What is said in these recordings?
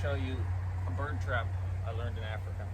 show you a bird trap I learned in Africa.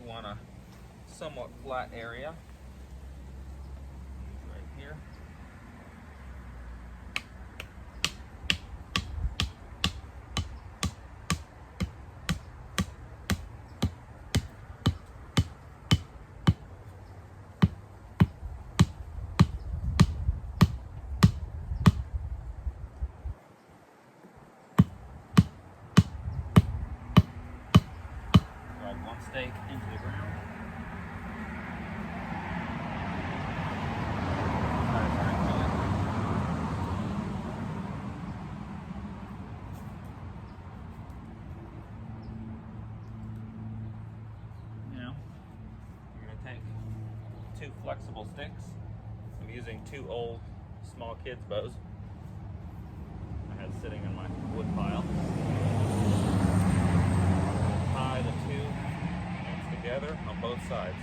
Want a somewhat flat area right here. Drag one stake into the ground. Now, you're going to take two flexible sticks. I'm using two old small kids' bows I had sitting in my wood pile. Tie the two ends together on both sides.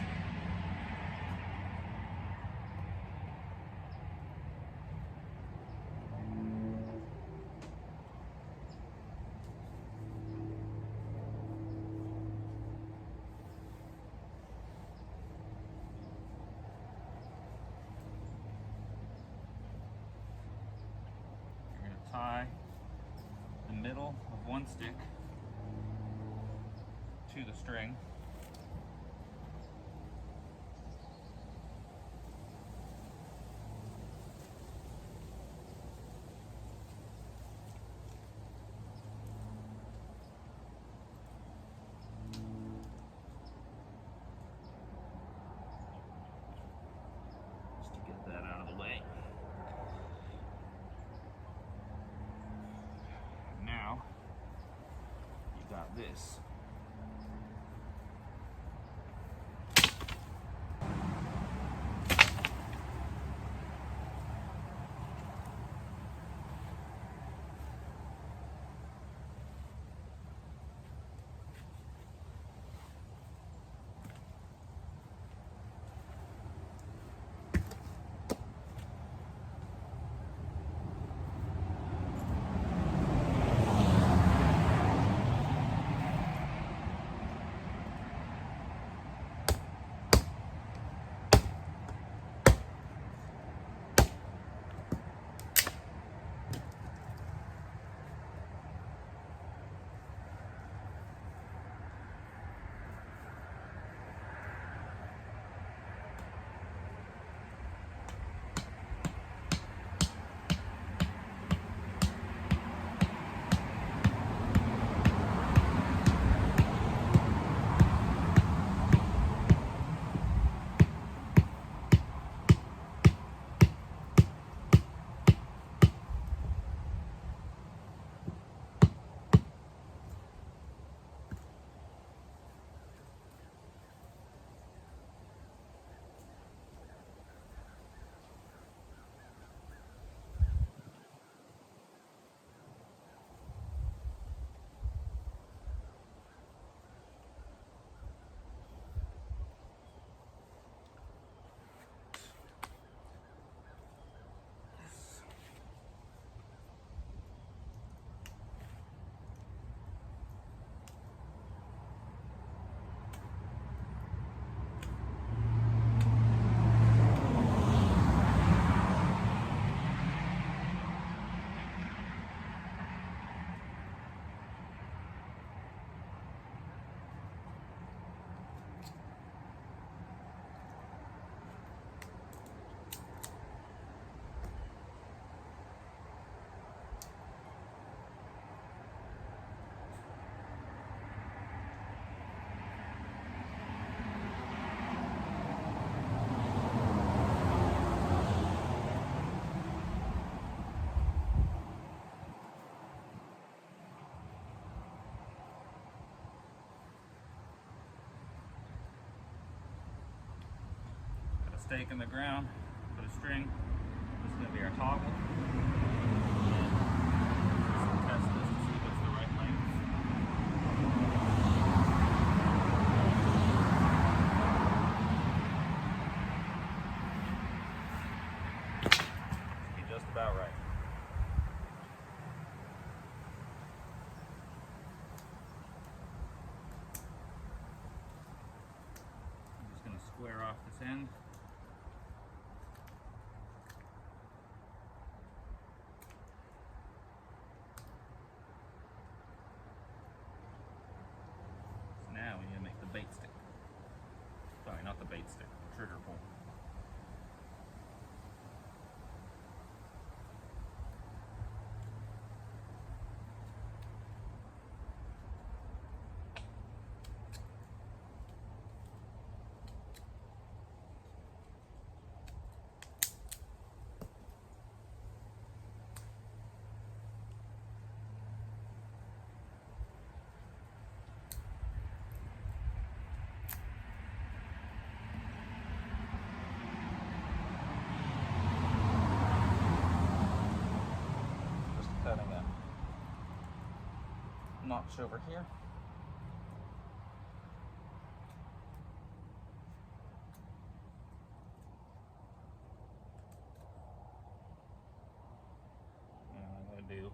You're going to tie the middle of one stick to the string. Just to get that out of the way. Now, you got this. stake in the ground, put a string. This is going to be our toggle. And test this to see if it's the right length. Be just about right. I'm just going to square off this end. Now we need to make the bait stick. Sorry, not the bait stick, the trigger pull. Cutting a notch over here. And I'm going to do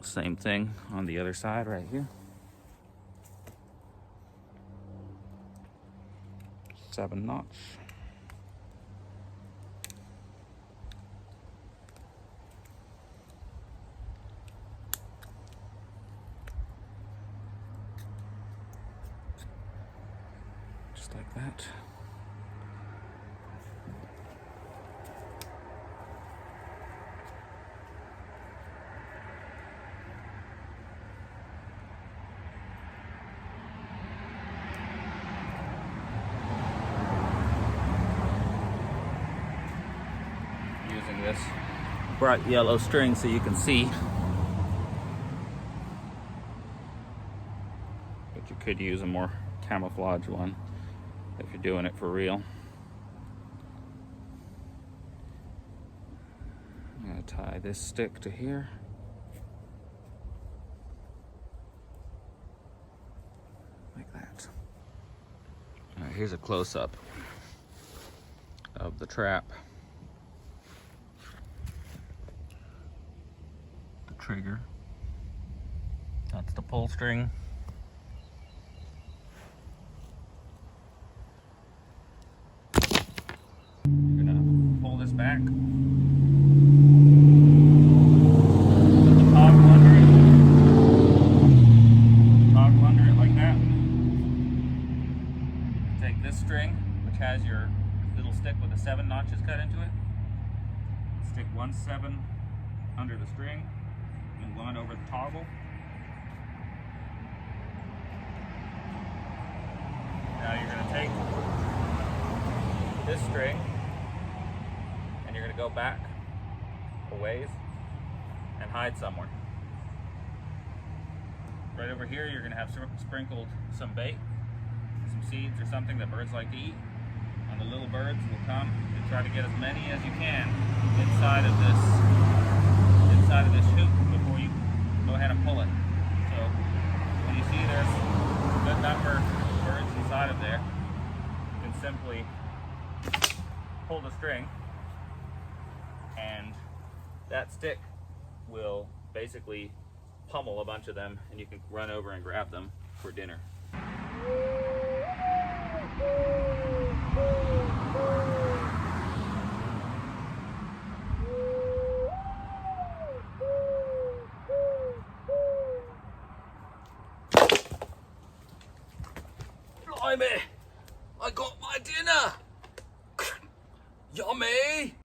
same thing on the other side right here. 7 notch. Just like that. Using this bright yellow string so you can see. But you could use a more camouflage one if you're doing it for real. I'm going to tie this stick to here. Like that. All right, here's a close-up of the trap. The trigger. That's the pull string. You're gonna pull this back. Put the toggle under it. Toggle under it like that. Take this string, which has your little stick with the 7 notches cut into it. Stick 1 7 under the string and 1 over the toggle. Now you're gonna take this string and you're going to go back a ways and hide somewhere. Right over here you're going to have sprinkled some bait, some seeds or something that birds like to eat. And the little birds will come and try to get as many as you can inside of this hoop before you go ahead and pull it. So when you see there's a good number of birds inside of there, you can simply pull the string and that stick will basically pummel a bunch of them and you can run over and grab them for dinner. Blimey! I got my dinner! Yummy!